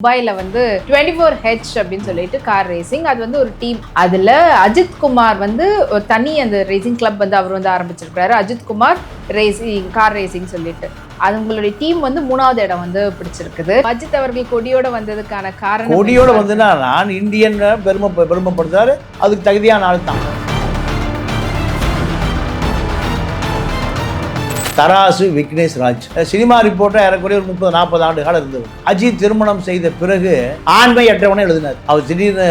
துபாயில் வந்து 24H அப்படின்னு சொல்லிட்டு கார் ரேசிங், அது வந்து ஒரு டீம். அதில் அஜித் குமார் வந்து தனி அந்த ரேசிங் கிளப் வந்து அவர் வந்து ஆரம்பிச்சிருக்காரு. Ajith Kumar racing car racing சொல்லிட்டு அது உங்களுடைய டீம் வந்து 3வது இடம் வந்து பிடிச்சிருக்குது. அஜித் அவர்கள் கொடியோட வந்ததுக்கான காரணம், கொடியோட வந்துன்னா நான் இந்தியன் பெருமைப்படுத்தாரு, அதுக்கு தகுதியான ஆள் தான். தராசு விக்னேஷ் ராஜ் சினிமா ரிப்போர்ட்டர் ஏறக்குறைய ஒரு 30-40 ஆண்டு காலம் இருந்தது. அஜித் திருமணம் செய்த பிறகு ஆண்மையற்றவனே எழுதினார். அவர் திடீர்னு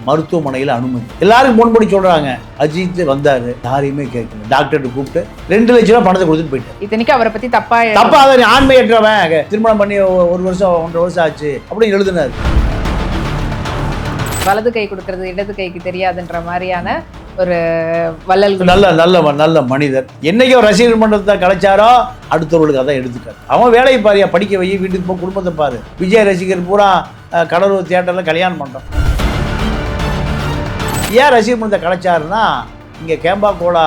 மருத்துவமனையில் அனுமதி. எல்லாரும் முன்படி சொல்றாங்க அஜித் வந்தாரு, யாரையுமே கேட்கல. டாக்டர் கூப்பிட்டு 2 லட்சம் ரூபாய் பணத்தை கொடுத்துட்டு போயிட்டார். இத்தனைக்கு அவரை பத்தி தப்பா ஆண்மையற்றவன், திருமணம் பண்ணி 1 வருஷம் 1.5 வருஷம் ஆச்சு அப்படின்னு எழுதினார். வலது கை கொடுக்கறது இடது கைக்கு தெரியாதுன்ற மாதிரியான ஒரு வள்ளல். நல்ல மனிதர். என்னைக்கு ரசிகர் மன்றத்தை கலைச்சாரோ அடுத்தவர்களுக்கு அதான் எடுத்துக்காரு. அவன் வேலையை பாரியா, படிக்க வை, வீட்டுக்கு போ, குடும்பத்தை பாரு. விஜய் ரசிகர் பூரா கடலூர் தியேட்டர்ல கல்யாணம் பண்றோம். ஏன் ரசிகர் மன்றத்தை கலைச்சாருன்னா, இங்கே கேம்பாக்கோலா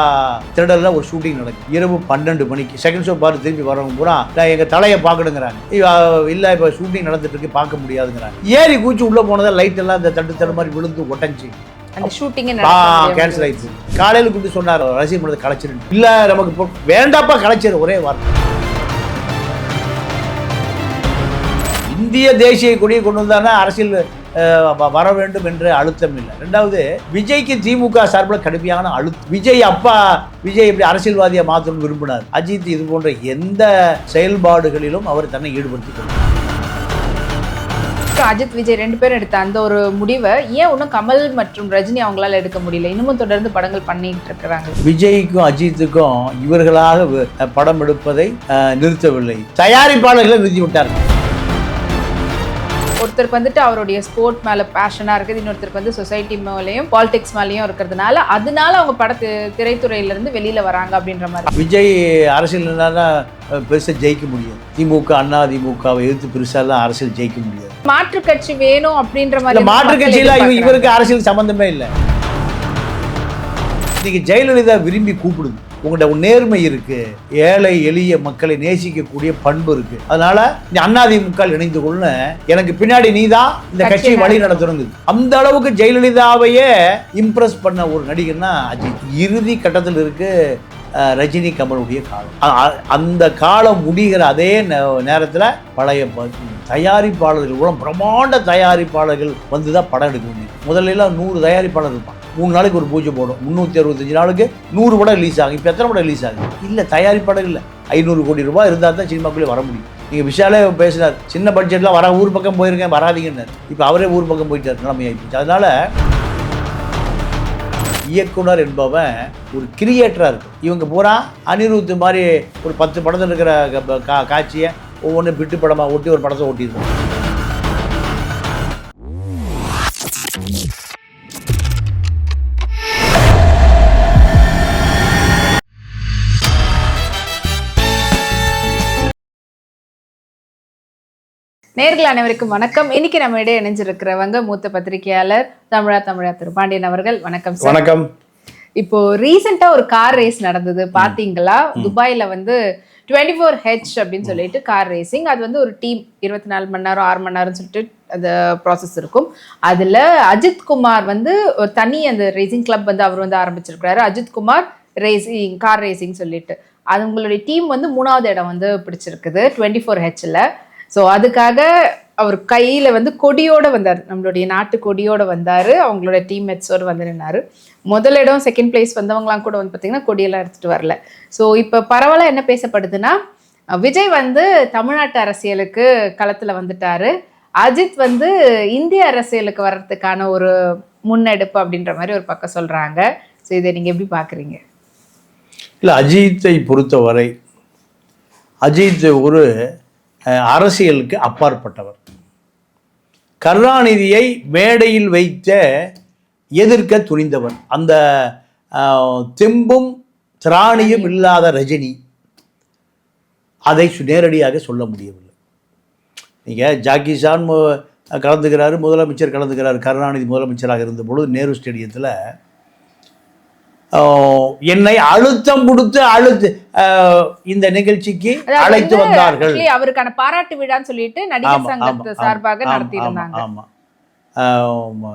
தியேட்டரில் ஒரு ஷூட்டிங் நடக்குது. இரவு 12 மணிக்கு செகண்ட் ஷோ பார்த்து திரும்பி வரவங்க பூரா எங்கள் தலையை பார்க்கணுங்கிறாங்க. இல்லை இப்போ ஷூட்டிங் நடந்துட்டு இருக்கு, பார்க்க முடியாதுங்கிறாங்க. ஏறி கூச்சி உள்ளே போனதை லைட் எல்லாம் இந்த தட்டு மாதிரி விழுந்து ஒட்டஞ்சி அந்த ஷூட்டிங் கேன்சல் ஆயிடுச்சு. காலையில் கூப்பிட்டு சொன்னார் ரசிகர் மன்றத்தை கலைச்சிரு. இல்லை நமக்கு வேண்டாப்பா கலைச்சிரு, ஒரே வார்த்தை. இந்திய தேசிய கொடியை கொண்டு வந்தானே அரசியல் வர வேண்டும் என்ற அழுத்தம் இல்லை. 2வது, விஜய்க்கு திமுக சார்பில் கடுமையான அழுத்தம். விஜய் எப்படி அரசியல்வாதியை மாற்றணும்னு விரும்பினார். அஜித் இது போன்ற எந்த செயல்பாடுகளிலும் அவர் தன்னை ஈடுபடுத்திக் கொண்டார். அஜித் விஜய் 2 பேரும் எடுத்த அந்த ஒரு முடிவை ஏன் இன்னும் கமல் மற்றும் ரஜினி அவங்களால எடுக்க முடியல? இன்னமும் தொடர்ந்து படங்கள் பண்ணிட்டு இருக்கிறாங்க. விஜய்க்கும் அஜித்துக்கும் இவர்களாக படம் எடுப்பதை நிறுத்தவில்லை, தயாரிப்பாளர்களை நிறுத்தி விட்டார்கள். ஒருத்தருக்கு வந்துட்டு அவருடைய ஸ்போர்ட் மேல பேஷனா இருக்குது, இன்னொருத்தருக்கு வந்து சொசைட்டி மேலேயும் பாலிடிக்ஸ் மேலேயும் இருக்கிறதுனால அதனால அவங்க திரைத்துறையில இருந்து வெளியில வராங்க அப்படின்ற மாதிரி. விஜய் அரசியல் பெருசா ஜெயிக்க முடியாது. திமுக அண்ணா திமுகவை எதிர்த்து பெருசாலாம் அரசியல் ஜெயிக்க முடியாது. மாற்று கட்சி வேணும் அப்படின்ற மாதிரி. மாற்று கட்சியில இவருக்கு அரசியல் சம்பந்தமே இல்லை. இன்னைக்கு ஜெயலலிதா விரும்பி கூப்பிடுது. உங்கள்கிட்ட நேர்மை இருக்கு, ஏழை எளிய மக்களை நேசிக்கக்கூடிய பண்பு இருக்கு, அதனால இந்த அதிமுக இணைந்து கொள்ள எனக்கு பின்னாடி நீதான் இந்த கட்சியை வழி நடத்தணுங்க. அந்த அளவுக்கு ஜெயலலிதாவையே இம்ப்ரெஸ் பண்ண ஒரு நடிகர்னா அஜித். இறுதி கட்டத்தில் இருக்கு ரஜினி கமலுடைய காலம். அந்த காலம் முடிகிற அதே நேரத்தில் பழைய தயாரிப்பாளர்கள் கூட பிரம்மாண்ட தயாரிப்பாளர்கள் வந்து தான் படம் எடுக்க முடியும். முதல்ல 100 தயாரிப்பாளர் இருப்பான். 3 நாளைக்கு ஒரு பூஜை போடும். 365 நாளுக்கு 100 படம் ரிலீஸ் ஆகும். இப்போ எத்தனை படம் ரிலீஸ் ஆகுது? இல்லை, தயாரிப்பாளர்கள் இல்லை. 500 கோடி ரூபாய் இருந்தால் தான் சினிமாக்குள்ளே வர முடியும். நீங்கள் விஷாலே பேசினார், சின்ன பட்ஜெட்டில் ஊர் பக்கம் போயிருக்கேன், வராதிங்கன்னு. இப்போ அவரே ஊர் பக்கம் போயிட்டார், நிலைமையாயிடுச்சு. அதனால இயக்குனர் என்பவன் ஒரு கிரியேட்டராக இருக்கும். இவங்க பூரா அனிருத் மாதிரி ஒரு 10 படத்தில் இருக்கிற காட்சியை ஒவ்வொன்று பிட்டு படமாக ஒட்டி ஒரு படத்தை ஓட்டியிருக்கோம். நேயர்கள் அனைவருக்கும் வணக்கம். இன்னைக்கு நம்ம இடையே இணைஞ்சிருக்கிறவங்க மூத்த பத்திரிகையாளர் தமிழா திரு பாண்டியன் அவர்கள். வணக்கம் சார். வணக்கம். இப்போ ரீசெண்டா ஒரு கார் ரேஸ் நடந்தது, பாத்தீங்களா? துபாயில வந்து 24H அப்படின்னு சொல்லிட்டு கார் ரேசிங், அது வந்து ஒரு டீம். 24 மணி நேரம் 6 மணி நேரம் சொல்லிட்டு அந்த ப்ராசஸ் இருக்கும். அதுல அஜித் குமார் வந்து ஒரு தனி அந்த ரேசிங் கிளப் வந்து அவர் வந்து ஆரம்பிச்சிருக்கிறாரு. Ajith Kumar racing car racing சொல்லிட்டு அது உங்களுடைய டீம் வந்து 3வது இடம் வந்து பிடிச்சிருக்குது 24Hல. ஸோ அதுக்காக அவர் கையில் வந்து கொடியோடு வந்தார், நம்மளுடைய நாட்டு கொடியோடு வந்தார். அவங்களோட டீம்மேட்ஸோடு வந்து நின்னார். முதலிடம் செகண்ட் பிளேஸ் வந்தவங்களாம் கூட வந்து பார்த்திங்கன்னா கொடியெல்லாம் எடுத்துகிட்டு வரல. ஸோ இப்போ பரவாயில்ல என்ன பேசப்படுதுன்னா, விஜய் வந்து தமிழ்நாட்டு அரசியலுக்கு களத்தில் வந்துட்டார், அஜித் வந்து இந்திய அரசியலுக்கு வர்றதுக்கான ஒரு முன்னெடுப்பு அப்படின்ற மாதிரி ஒரு பக்கம் சொல்கிறாங்க. ஸோ இதை நீங்கள் எப்படி பார்க்குறீங்க? இல்லை, அஜித்தை பொறுத்தவரை அஜித் ஒரு அரசியலுக்கு அப்பாற்பட்டவர். கருணாநிதியை மேடையில் வைத்த எதிர்க்க துணிந்தவர். அந்த தெம்பும் திராணியும் இல்லாத ரஜினி அதை நேரடியாக சொல்ல முடியவில்லை. நீங்கள் ஜாக்கி சான் கலந்துக்கிறாரு, முதலமைச்சர் கலந்துக்கிறார். கருணாநிதி முதலமைச்சராக இருந்த பொழுது நேரு ஸ்டேடியத்தில் என்னை அழுத்தம் கொடுத்து இந்த நிகழ்ச்சிக்கு அழைத்து வந்தார்கள். அவருக்கான பாராட்டு விழான்னு சொல்லிட்டு நடிகர் சங்கத்து சார்பாக நடத்தி இருந்தாங்க. ஆமா,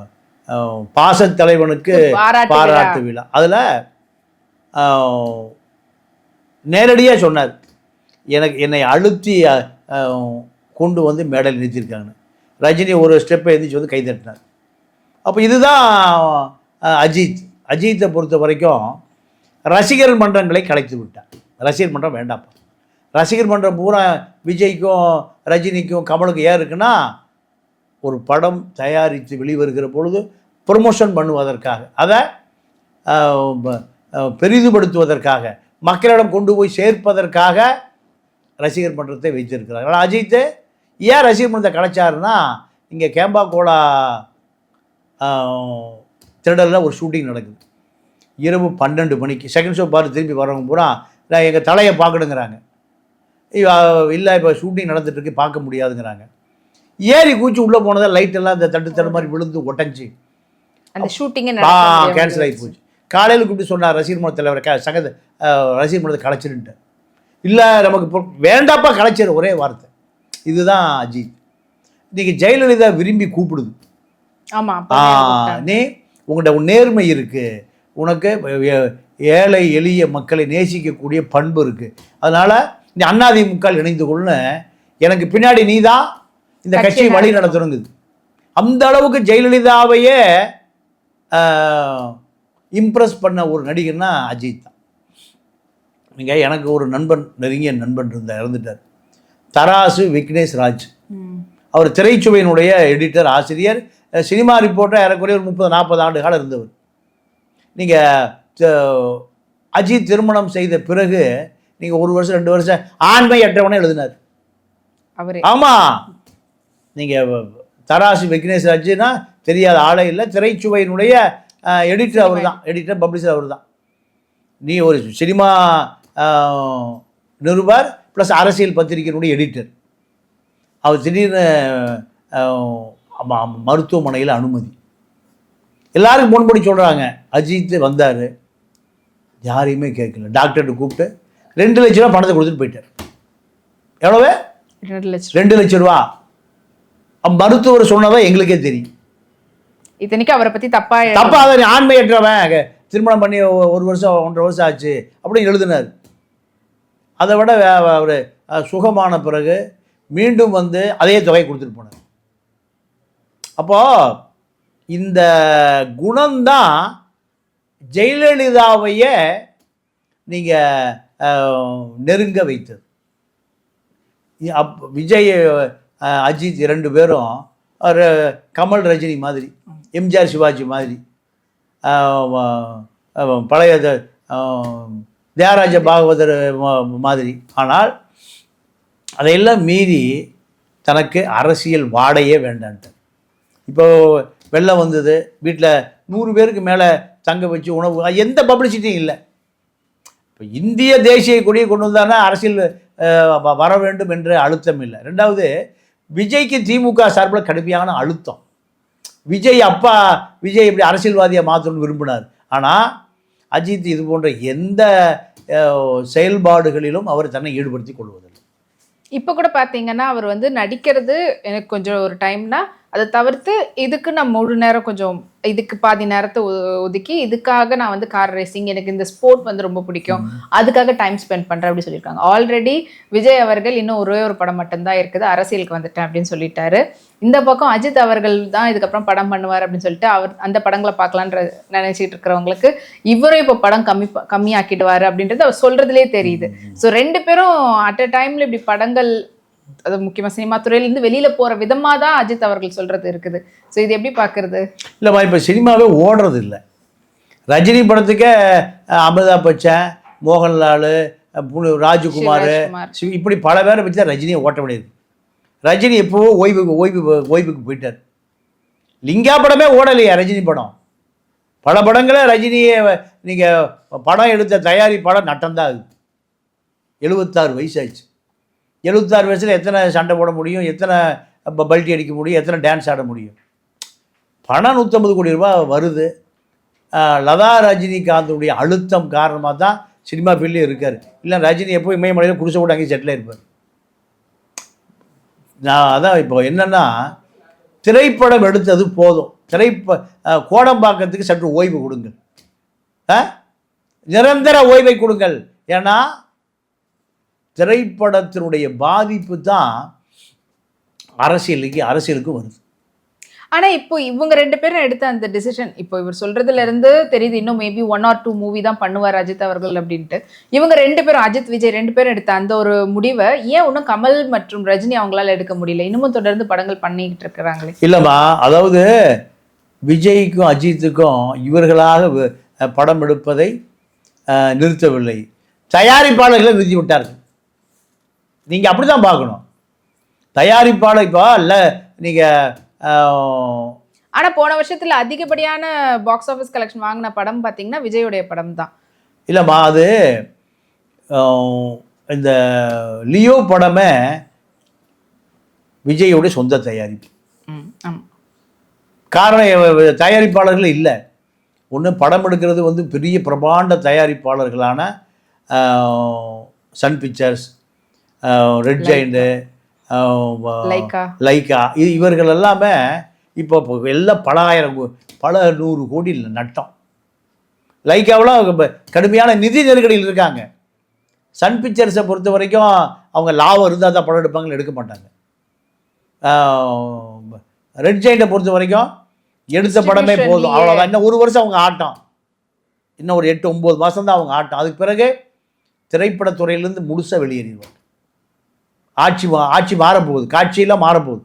பாசத்தலைவனுக்கு பாராட்டு விழா. அதுல நேரடியா சொன்னார், என்னை அழுத்தி கொண்டு வந்து மேடையில் நிறுத்தியிருக்காங்க. ரஜினி ஒரு ஸ்டெப்பை எழுந்திரிச்சு வந்து கைதட்டினார். அப்போ இதுதான் அஜித்தை பொறுத்த வரைக்கும் ரசிகர் மன்றங்களை கலைத்து விட்டார். ரசிகர் மன்றம் வேண்டாப்பா. ரசிகர் மன்றம் பூரா விஜய்க்கும் ரஜினிக்கும் கமலுக்கும் ஏன் இருக்குன்னா, ஒரு படம் தயாரித்து வெளிவருகிற பொழுது ப்ரொமோஷன் பண்ணுவதற்காக, அதை பெரிதுபடுத்துவதற்காக, மக்களிடம் கொண்டு போய் சேர்ப்பதற்காக ரசிகர் மன்றத்தை வைத்திருக்கிறார். ஆனால் அஜித்து ஏன் ரசிகர் மன்றத்தை கலைச்சாருன்னா, இங்கே கேம்பாகோலா திடலில் ஒரு ஷூட்டிங் நடக்குது. இரவு 12 மணிக்கு செகண்ட் ஷோ பார்த்து திரும்பி வரவங்க பூரா நான் எங்கள் தலையை பார்க்கணுங்கிறாங்க. இல்லை இப்போ ஷூட்டிங் நடந்துட்டுருக்கு, பார்க்க முடியாதுங்கிறாங்க. ஏறி கூச்சி உள்ளே போனதை லைட்டெல்லாம் இந்த தட்டு மாதிரி விழுந்து ஒட்டஞ்சி அந்த ஷூட்டிங்கே கேன்சல் ஆகி போச்சு. காலையில் கூப்பிட்டு சொன்னார் ரசிகர் மன்ற தலைவர் ரசிகர் மன்றத்தை கலைச்சிருன்ட்டு. இல்லை நமக்கு வேண்டாப்பா கலைச்சிரு, ஒரே வார்த்தை. இதுதான் அஜித். இன்னைக்கு ஜெயலலிதா விரும்பி கூப்பிடுது. நீ உங்கள்கிட்ட நேர்மை இருக்கு, உனக்கு ஏழை எளிய மக்களை நேசிக்கக்கூடிய பண்பு இருக்கு, அதனால நீ அதிமுக இணைந்து கொள்ளுன்னு எனக்கு பின்னாடி நீ தான் இந்த கட்சியை வழி நடத்தணுங்குது. அந்த அளவுக்கு ஜெயலலிதாவையே இம்ப்ரெஸ் பண்ண ஒரு நடிகர்னா அஜித் தான். நீங்கள் எனக்கு ஒரு நண்பன், நெருங்கிய நண்பன் இறந்துட்டார், தராசு விக்னேஷ் ராஜ். அவர் திரைச்சுவையினுடைய எடிட்டர், ஆசிரியர், சினிமா ரிப்போர்ட்டர், ஏறக்குறைய ஒரு 30-40 ஆண்டு காலம் இருந்தவர். நீங்கள் அஜித் திருமணம் செய்த பிறகு நீங்கள் 1 வருஷம் 2 வருஷம் ஆண்மையற்றவனே எழுதினார். ஆமாம், நீங்கள் தராசு விக்னேஷ் ராஜ்னா தெரியாத ஆளே இல்லை. திரைச்சுவையினுடைய எடிட்டர் அவர் தான், எடிட்டர் பப்ளிஷர் அவர் தான். நீ ஒரு சினிமா நிருபர் ப்ளஸ் அரசியல் பத்திரிகையினுடைய எடிட்டர். அவர் திடீர்னு மருத்துவமனையில் அனுமதி. எல்லாருக்கும் ஃபோன் பண்ணி சொல்கிறாங்க, அஜித் வந்தார், யாரையுமே கேட்கல. டாக்டர்கிட்ட கூப்பிட்டு 2 லட்ச ரூபா பணத்தை கொடுத்துட்டு போயிட்டார். எவ்வளவு? 2 லட்ச ரூபா. மருத்துவர் சொன்னதான் எங்களுக்கே தெரியும். இத்தனைக்கு அவரை பற்றி தப்பா அதை ஆண்மையற்றவன், திருமணம் பண்ணி 1 வருஷம் 1.5 வருஷம் ஆச்சு அப்படின்னு எழுதினார். அதை விட அவர் சுகமான பிறகு மீண்டும் வந்து அதே தொகை கொடுத்துட்டு போனார். அப்போது இந்த குணம்தான் ஜெயலலிதாவையே நீங்கள் நெருங்க வைத்தது. விஜய் அஜித் 2 பேரும் ஒரு கமல் ரஜினி மாதிரி, எம்ஜிஆர் சிவாஜி மாதிரி, பழைய தியாகராஜ பாகவதர் மாதிரி. ஆனால் அதையெல்லாம் மீறி தனக்கு அரசியல் வாடையே வேண்டான்ட்டு. இப்போ வெள்ளம் வந்தது, வீட்டில் 100 பேருக்கு மேலே தங்க வச்சு உணவு, எந்த பப்ளிசிட்டியும் இல்லை. இப்போ இந்திய தேசிய கொடியை கொண்டு வந்தானா அரசியல் வர வேண்டும் என்ற அழுத்தம் இல்லை. 2வது, விஜய்க்கு திமுக சார்பில் கடுமையான அழுத்தம். விஜய் இப்படி அரசியல்வாதியாக மாற்றணும்னு விரும்பினார். ஆனால் அஜித் இது போன்ற எந்த செயல்பாடுகளிலும் அவர் தன்னை ஈடுபடுத்தி கொள்வதில்லை. இப்போ கூட பார்த்தீங்கன்னா அவர் வந்து நடிக்கிறது எனக்கு கொஞ்சம் ஒரு டைம்னா, அதை தவிர்த்து இதுக்கு நான் முழு நேரம் கொஞ்சம் இதுக்கு பாதி நேரத்தை ஒதுக்கி இதுக்காக நான் வந்து கார் ரேசிங், எனக்கு இந்த ஸ்போர்ட் வந்து ரொம்ப பிடிக்கும், அதுக்காக டைம் ஸ்பெண்ட் பண்ணுறேன் அப்படின்னு சொல்லியிருக்காங்க. ஆல்ரெடி விஜய் அவர்கள் இன்னும் ஒரே ஒரு படம் மட்டும்தான் இருக்குது, அரசியலுக்கு வந்துட்டேன் அப்படின்னு சொல்லிட்டாரு. இந்த பக்கம் அஜித் அவர்கள் தான் இதுக்கப்புறம் படம் பண்ணுவார் அப்படின்னு சொல்லிட்டு அவர் அந்த படங்களை பார்க்கலான்ற நினைச்சிட்டு இருக்கிறவங்களுக்கு இவரும் இப்போ படம் கம்மியாக்கிடுவார் அப்படின்றது அவர் சொல்றதுலேயே தெரியுது. ஸோ 2 பேரும் அட் அ டைம்ல இப்படி படங்கள், அது முக்கியமாக சினிமா துறையிலேருந்து வெளியில் போகிற விதமாக தான் அஜித் அவர்கள் சொல்கிறது இருக்குது. ஸோ இது எப்படி பார்க்குறது? இல்லைம்மா, இப்போ சினிமாவே ஓடுறது இல்லை. ரஜினி படத்துக்கே அமிதாப் பச்சன், மோகன்லால், ராஜ்குமார், இப்படி பல பேரை வச்சு தான் ரஜினியை ஓட்ட முடியாது. ரஜினி எப்போவோ ஓய்வுக்கு போயிட்டார். லிங்கா படமே ஓடலையா ரஜினி படம்? பல படங்களே ரஜினியை நீங்கள் படம் எடுத்த தயாரி படம் நட்டம்தான் ஆகுது. 76 வயசாச்சு. 76 வயசில் எத்தனை சண்டை போட முடியும், எத்தனை பல்ட்டி அடிக்க முடியும், எத்தனை டான்ஸ் ஆட முடியும்? பணம் 150 கோடி ரூபாய் வருது. லதா ரஜினிகாந்துடைய அழுத்தம் காரணமாக தான் சினிமா ஃபீல்ட்லேயே இருக்கார். இல்லை ரஜினி எப்போ இமயமலையில் குடிசை போட்டு அங்கேயும் செட்டில் இருப்பார். நான் அதான் இப்போ என்னென்னா, திரைப்படம் எடுத்தது போதும், கோடம்பாக்கத்துக்கு சற்று ஓய்வு கொடுங்கள், நிரந்தர ஓய்வை கொடுங்கள். ஏன்னா திரைப்படத்தினுடைய பாதிப்பு தான் அரசியலுக்கு வருது. ஆனா இப்போ இவங்க 2 பேரும் எடுத்த அந்த டிசிஷன், இப்போ இவர் சொல்றதுல இருந்து தெரியுது இன்னும் மேபி 1 or 2 மூவி தான் பண்ணுவார் அஜித் அவர்கள் அப்படின்ட்டு. இவங்க 2 பேரும், அஜித் விஜய் 2 பேரும் எடுத்த அந்த ஒரு முடிவை ஏன் இன்னும் கமல் மற்றும் ரஜினி அவங்களால எடுக்க முடியல? இன்னமும் தொடர்ந்து படங்கள் பண்ணிக்கிட்டு இருக்கிறாங்களே. இல்லைம்மா, அதாவது விஜய்க்கும் அஜித்துக்கும் இவர்களாக படம் எடுப்பதை நிறுத்தவில்லை, தயாரிப்பாளர்களை நிறுத்தி விட்டார்கள். நீங்கள் அப்படி தான் பார்க்கணும். தயாரிப்பாளர் இப்போ இல்லை, நீங்கள் ஆனா போன வருஷத்துல அதிகப்படியான பாக்ஸ் ஆஃபீஸ் கலெக்ஷன் வாங்கின படம் பார்த்தீங்கன்னா விஜயோடைய படம் தான். இல்லைம்மா, அது இந்த லியோ படமே விஜயோடைய சொந்த தயாரிப்பு. காரணம் தயாரிப்பாளர்கள் இல்லை. ஒன்று படம் எடுக்கிறது வந்து பெரிய பிரபாண்ட தயாரிப்பாளர்களான Sun Pictures, Red Giant, Lyca இவர்கள் எல்லாமே இப்போ எல்லாம் பல 100 கோடி நட்டம். லைக்காவெல்லாம் கடுமையான நிதி நெருக்கடியில் இருக்காங்க. சன் பிக்சர்ஸை பொறுத்த வரைக்கும் அவங்க லாபம் இருந்தால் தான் படம் எடுப்பாங்கன்னு எடுக்க மாட்டாங்க. ரெட் ஜெயண்டை பொறுத்த வரைக்கும் எடுத்த படமே போதும், அவ்வளோதான். இன்னும் 1 வருஷம் அவங்க ஆட்டம், இன்னும் ஒரு 8-9 மாதம் தான் அவங்க ஆட்டம். அதுக்கு பிறகு திரைப்படத்துறையிலேருந்து முழுசாக வெளியேறிடுவாங்க. ஆட்சி மாறப்போகுது, காட்சியெல்லாம் மாறப்போகுது.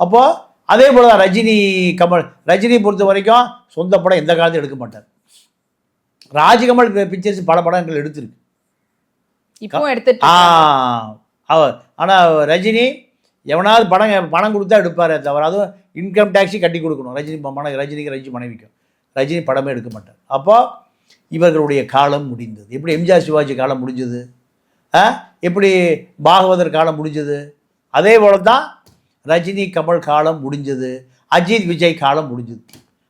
அப்போது அதே போல் தான் ரஜினி பொறுத்த வரைக்கும் சொந்த படம் எந்த காலத்தையும் எடுக்க மாட்டார். ராஜ்கமல் பிக்சர்ஸ் பல படங்கள் எடுத்திருக்கு, ஆனால் ரஜினி எவனாவது பணம் கொடுத்தா எடுப்பாரே தவிர, அதுவும் இன்கம் டேக்ஸி கட்டி கொடுக்கணும் ரஜினிக்கு மனைவிக்கும். ரஜினி படமே எடுக்க மாட்டார். அப்போ இவர்களுடைய காலம் முடிந்தது. எப்படி எம்ஜிஆர் சிவாஜி காலம் முடிஞ்சது, எப்படி பாகவதர் காலம் முடிஞ்சது, அதே போல தான் ரஜினி கமல் காலம் முடிஞ்சது, அஜித் விஜய் காலம் முடிஞ்சது.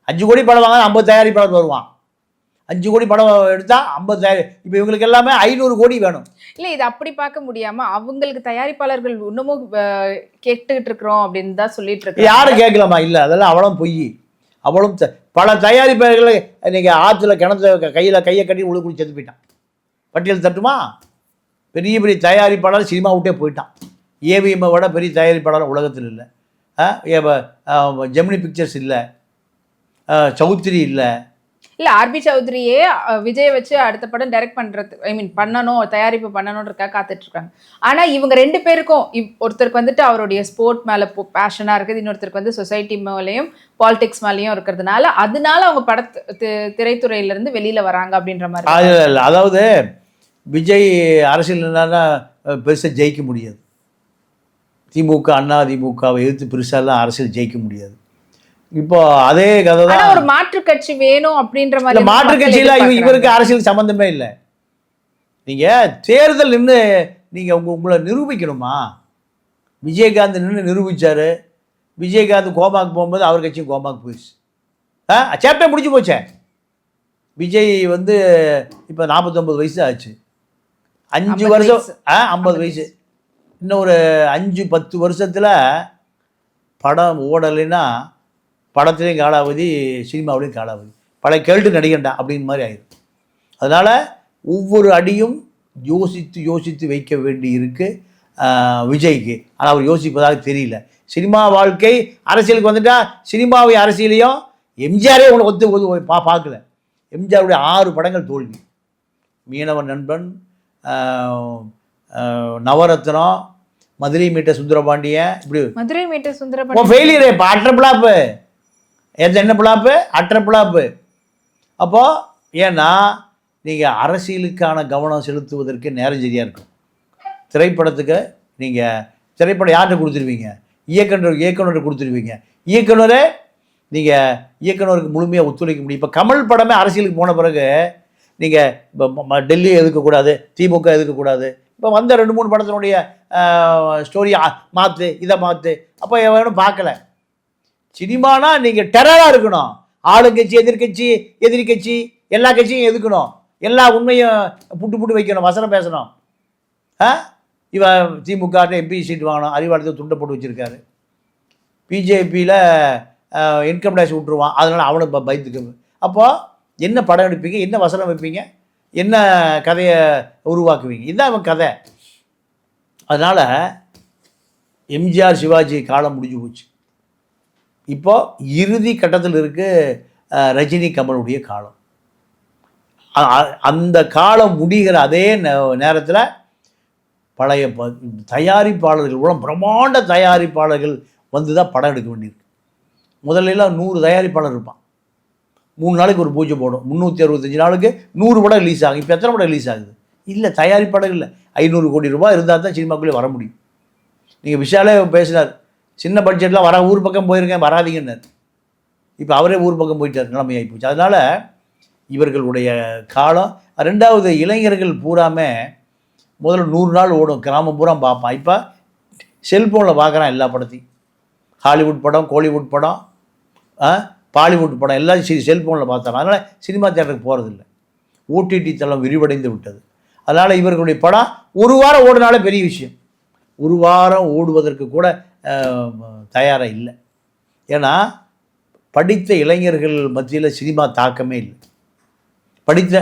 5 கோடி படம் வாங்க 50 தயாரிப்பாளர் வருவான். 5 கோடி படம் எடுத்தால் 50 தயாரி. இப்போ இவங்களுக்கு எல்லாமே 500 கோடி வேணும். இல்லை, இது அப்படி பார்க்க முடியாமல் அவங்களுக்கு தயாரிப்பாளர்கள் இன்னமும் கேட்டுக்கிட்டு இருக்கிறோம் அப்படின்னு தான் சொல்லிட்டு இருக்கு. யாரும் கேட்கலாமா? இல்லை, அதெல்லாம் அவளும் பொய். அவளும் பல தயாரிப்பாளர்களை இன்றைக்கி ஆற்றுல கிணத்துல கையை கட்டி உழுக்குடி செத்து போயிட்டான். பட்டியல் தட்டுமா? பெரிய பெரிய தயாரிப்பாளர் சினிமா விட்டே போயிட்டான். ஏவிஎம்மை விட பெரிய தயாரிப்பாளர் உலகத்தில் இல்லை. ஜெமினி பிக்சர்ஸ் இல்லை, சௌத்ரி இல்லை. இல்லை, ஆர்பி சௌத்ரியே விஜய் வச்சு அடுத்த படம் டைரக்ட் பண்ணுறது, பண்ணணும், தயாரிப்பு பண்ணணுன்றக்காக காத்துட்ருக்காங்க. ஆனால் இவங்க 2 பேருக்கும் ஒருத்தருக்கு வந்துட்டு அவருடைய ஸ்போர்ட் மேலே பேஷனாக இருக்குது, இன்னொருத்தருக்கு வந்து சொசைட்டி மேலேயும் பாலிடிக்ஸ் மேலேயும் இருக்கிறதுனால அதனால அவங்க திரைத்துறையிலேருந்து வெளியில் வராங்க அப்படின்ற மாதிரி. அதாவது விஜய் அரசியல்னா பெருசாக ஜெயிக்க முடியாது. திமுக அதிமுகவை எதிர்த்து பெருசாலாம் அரசியல் ஜெயிக்க முடியாது. இப்போ அதே கதை தான். ஒரு மாற்று கட்சி வேணும் அப்படின்ற மாதிரி. மாற்று கட்சியில் இவருக்கு அரசியல் சம்மந்தமே இல்லை. நீங்கள் தேர்தல் நின்று நீங்கள் உங்களை நிரூபிக்கணுமா? விஜயகாந்த் நின்று நிரூபித்தார். விஜயகாந்த் கோமாக்கு போகும்போது அவர் கட்சியும் கோமாக்கு போயிடுச்சு. சேப்டர் முடிஞ்சு போச்சே. விஜய் வந்து இப்போ 49 வயசு ஆச்சு. 5 வருஷம் 50 வயசு. இன்னும் ஒரு 5-10 வருஷத்தில் படம் ஓடலைன்னா படத்துலேயும் காலாவதி, சினிமாவிலையும் காலாவதி. பழைய கேள்வி நடிகண்டா அப்படின்னு மாதிரி ஆயிடும். அதனால் ஒவ்வொரு அடியும் யோசித்து வைக்க வேண்டி இருக்குது விஜய்க்கு. ஆனால் அவர் யோசிப்பதாக தெரியல. சினிமா வாழ்க்கை அரசியலுக்கு வந்துட்டா சினிமாவை அரசியலையும் எம்ஜிஆரே ஒன்று பார்க்கல. எம்ஜிஆருடைய 6 படங்கள் தோல்வி. மீனவன் நண்பன், நவரத்னம், மதுரை மீட்ட சுந்தரபாண்டியன், இப்படி மதுரை மீட்ட சுந்தரபாண்டியன் ஃபெயிலியர். இப்போ அற்ற பிளாப்பு, என்ன பிளாப்பு? அற்ற பிளாப்பு. அப்போது ஏன்னா நீங்கள் அரசியலுக்கான கவனம் செலுத்துவதற்கு நேரம் சரியாக இருக்கும். திரைப்படத்துக்கு நீங்கள் திரைப்படம் யார்கிட்ட கொடுத்துருவீங்க? இயக்குனர் கொடுத்துருவீங்க. இயக்குனருக்கு முழுமையாக ஒத்துழைக்க முடியும். இப்போ கமல் படமே அரசியலுக்கு போன பிறகு நீங்கள் இப்போ டெல்லி எதுக்கக்கூடாது, திமுக எதுக்கக்கூடாது, இப்போ வந்த 2-3 படத்தினுடைய ஸ்டோரியை மாற்று, இதை மாற்று. அப்போ வேணும் பார்க்கல. சினிமானா நீங்கள் டெரராக இருக்கணும். ஆளுங்கட்சி எதிர்கட்சி எதிரி கட்சி எல்லா கட்சியும் எதுக்கணும், எல்லா உண்மையும் புட்டு வைக்கணும், வசனம் பேசணும். இவன் திமுக எம்பி சீட் வாங்கணும், அறிவாளத்தை துண்டை போட்டு வச்சுருக்காரு. பிஜேபியில் இன்கம் டேக்ஸ் விட்டுருவான், அதனால் அவனை பயந்துக்கு. அப்போது என்ன படம் எடுப்பீங்க, என்ன வசனம் வைப்பீங்க, என்ன கதையை உருவாக்குவீங்க? இதுதான் அவன் கதை. அதனால் எம்ஜிஆர் சிவாஜி காலம் முடிஞ்சு போச்சு. இப்போது இறுதி கட்டத்தில் இருக்குது ரஜினி கமலுடைய காலம். அந்த காலம் முடிகிற அதே நேரத்தில் பழைய தயாரிப்பாளர்கள் கூட பிரம்மாண்ட தயாரிப்பாளர்கள் வந்து தான் படம் எடுக்க வேண்டியிருக்கு. முதல்லலாம் 100 தயாரிப்பாளர் இருப்பான், 3 நாளைக்கு ஒரு பூஜை போடும், 365 நாளுக்கு 100 படம் ரிலீஸ் ஆகும். இப்போ எத்தனை படம் ரிலீஸ் ஆகுது? இல்லை, தயாரிப்பாளர்கள் இல்லை. 500 கோடி ரூபாய் இருந்தால் தான் சினிமாக்குள்ளே வர முடியும். நீங்கள் விஷாலே பேசினார், சின்ன பட்ஜெட்லாம் வர ஊர் பக்கம் போயிருக்கேன் வராதிங்கன்னார். இப்போ அவரே ஊர் பக்கம் போயிட்டார், நிலைமை ஆகிப்போச்சு. அதனால் இவர்களுடைய காலம். ரெண்டாவது, இளைஞர்கள் பூராமே முதல்ல 100 நாள் ஓடும், கிராமம் பூரா பார்ப்பான். இப்போ செல்ஃபோனில் பார்க்குறான் எல்லா படத்தையும். ஹாலிவுட் படம், கோலிவுட் படம், பாலிவுட் படம் எல்லாம் செல்ஃபோனில் பார்த்தாங்க. அதனால் சினிமா தியேட்டருக்கு போகிறதில்ல. ஓடிடி தளம் விரிவடைந்து விட்டது. அதனால் இவர்களுடைய படம் ஒரு வாரம் ஓடினாலே பெரிய விஷயம். ஒரு வாரம் ஓடுவதற்கு கூட தயாராக இல்லை. ஏன்னா படித்த இளைஞர்கள் மத்தியில் சினிமா தாக்கமே இல்லை.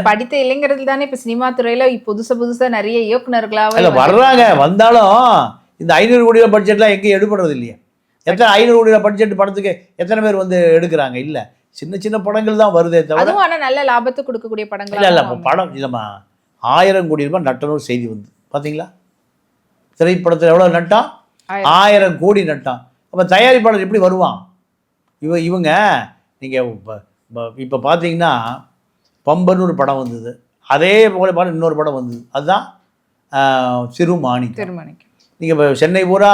படித்த இளைஞர்கள் தானே இப்போ சினிமா துறையில் புதுசாக நிறைய இயக்குநர்களாக இல்லை வர்றாங்க. வந்தாலும் இந்த 500 கோடி ரூபா பட்ஜெட்லாம் எங்கேயும் எடுப்படுறது இல்லையா? எத்தனை 500 கோடி ரூபா பட்ஜெட் படத்துக்கு எத்தனை பேர் வந்து எடுக்கிறாங்க? இல்லை, சின்ன சின்ன படங்கள் தான் வருதே தவிர. அதுவும் ஆனால் நல்ல லாபத்தை கொடுக்கக்கூடிய படங்கள் இல்லை. இப்போ படம் இல்லைம்மா, 1000 கோடி ரூபாய் நட்டணும் செய்தி வந்து பார்த்தீங்களா? திரைப்படத்தில் எவ்வளோ நட்டான்? 1000 கோடி நட்டான். அப்போ தயாரிப்பாளர் எப்படி வருவான்? இவங்க நீங்கள் இப்போ பார்த்தீங்கன்னா பம்பர்னு ஒரு படம் வந்தது, அதே போல படம் இன்னொரு படம் வந்தது, அதுதான் சிறுமாணிக்கம். நீங்கள் இப்போ சென்னை பூரா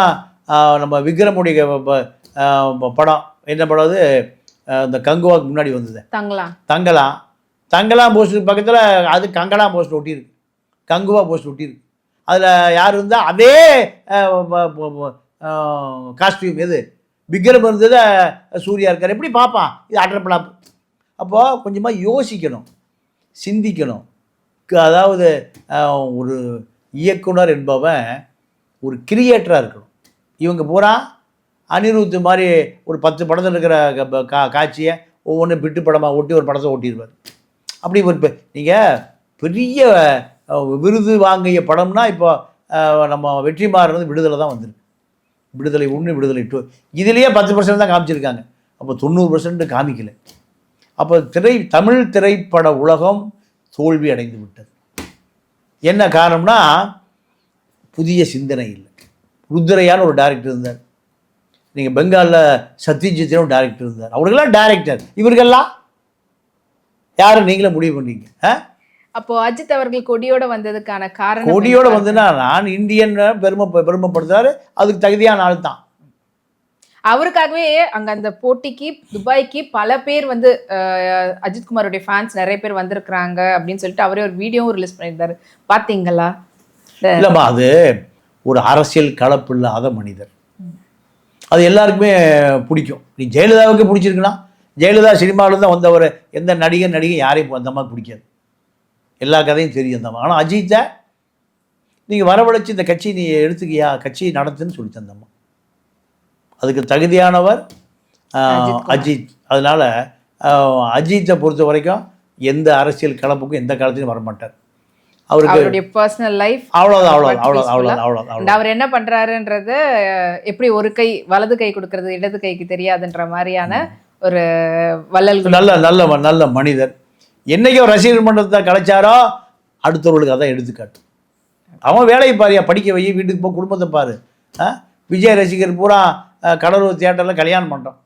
நம்ம விக்ரமுடைய படம் என்ன படம் அது? இந்த கங்குவாக்கு முன்னாடி வந்தது தங்கலாம் போஸ்ட் பக்கத்தில், அது கங்கலா போஸ்ட் ஒட்டியிருக்கு, கங்குவா போஸ்ட் ஒட்டியிருக்கு. அதில் யார் இருந்தால் அதே காஸ்டியூம் எது விக்ரம் இருந்தது, சூர்யா இருக்கார். எப்படி பார்ப்பான்? இது அட்ரப்பலாப். அப்போது கொஞ்சமாக யோசிக்கணும், சிந்திக்கணும். அதாவது ஒரு இயக்குனர் என்பவன் ஒரு கிரியேட்டராக இருக்கணும். இவங்க பூரா அனிருத் மாதிரி ஒரு 10 படத்தில் இருக்கிற காட்சியை ஒவ்வொன்றும் பிட்டு படமாக ஒட்டி ஒரு படத்தை ஓட்டிடுவார். அப்படி ஒரு நீங்கள் பெரிய விருது வாங்கிய படம்னா இப்போ நம்ம வெற்றிமாறன் வந்து விடுதலை தான் வந்திருக்கு. விடுதலை 1, விடுதலை 2, இதுலேயே 10% தான் காமிச்சிருக்காங்க. அப்போ 90% காமிக்கலை. அப்போ தமிழ் திரைப்பட உலகம் தோல்வி அடைந்து விட்டது. என்ன காரணம்னா புதிய சிந்தனை இல்லை. ருத்ரையான ஒரு டைரக்டர் இருந்தார், நீங்கள் பெங்காலில் சத்யஜித்னு ஒரு டைரக்டர் இருந்தார். அவர்களெல்லாம் டைரக்டர், இவர்கள்லாம் யாரும் நீங்களே முடிவு பண்ணீங்க. அப்போ அஜித் அவர்கள் கொடியோட வந்ததுக்கான காரணம், கொடியோட வந்துன்னா நான் இந்தியன் பெருமைப்படுத்துறாரு, அதுக்கு தகுதியான ஆள் தான். அவருக்காகவே அங்க அந்த போட்டிக்கு துபாய்க்கு பல பேர் வந்து அஜித்குமாரோடைய ஃபேன்ஸ் நிறைய பேர் வந்திருக்கிறாங்க அப்படின்னு சொல்லிட்டு அவரே ஒரு வீடியோவும் ரிலீஸ் பண்ணியிருந்தாரு, பார்த்தீங்களா? இல்லைம்மா, அது ஒரு அரசியல் கலப்பு இல்லாத மனிதர், அது எல்லாருக்குமே பிடிக்கும். நீ ஜெயலலிதாவுக்கு பிடிச்சிருக்குன்னா, ஜெயலலிதா சினிமாவிலேருந்து தான் வந்தவர், எந்த நடிகை யாரையும் அந்த மாதிரி பிடிக்காது, எல்லா கதையும் தெரியும் அந்த மாதிரி. ஆனால் அஜித்தை நீங்கள் வரவழைச்சி இந்த கட்சி நீ எடுத்துக்கியா, கட்சி நடத்துன்னு சொல்லி தந்தம்மா, அதுக்கு தகுதியானவர் அஜித். அதனால் அஜித்தை பொறுத்த வரைக்கும் எந்த அரசியல் கலப்புக்கும் எந்த காலத்திலும் வரமாட்டார். அவருடைய பர்சனல் லைஃப் அவ்வளோதான். அவர் என்ன பண்றாருன்றது எப்படி ஒரு கை வலது கை கொடுக்கறது இடது கைக்கு தெரியாதுன்ற மாதிரியான ஒரு வள்ளல், நல்ல மனிதர். என்னைக்கோ ரசிகர் மன்றத்தை கலைச்சாரோ அடுத்தவர்களுக்கு அதான் எடுத்துக்காட்டு. அவன் வேலையை பாரியா, படிக்க வை, வீட்டுக்கு போ, குடும்பத்தை பாரு. விஜய் ரசிகர் பூரா கடலூர் தியேட்டரில் கல்யாணம் பண்ணுறான்.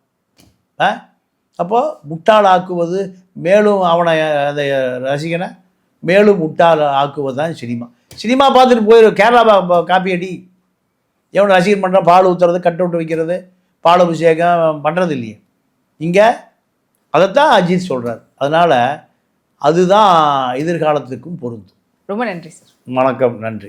அப்போது முட்டாள் ஆக்குவது, மேலும் அவனை அந்த ரசிகனை மேலும் முட்டாள் ஆக்குவது தான் சினிமா பார்த்துட்டு போயிடும். கேரளா காப்பி அடி, எவனை ரசிகர் பண்ணுறான், பால் ஊற்றுறது, கட் அவுட் வைக்கிறது, பால் அபிஷேகம் பண்ணுறது இல்லையே. இங்கே அதைத்தான் அஜித் சொல்கிறார். அதனால் அதுதான் எதிர்காலத்துக்கும் பொருந்தும். ரொம்ப நன்றி சார். வணக்கம், நன்றி.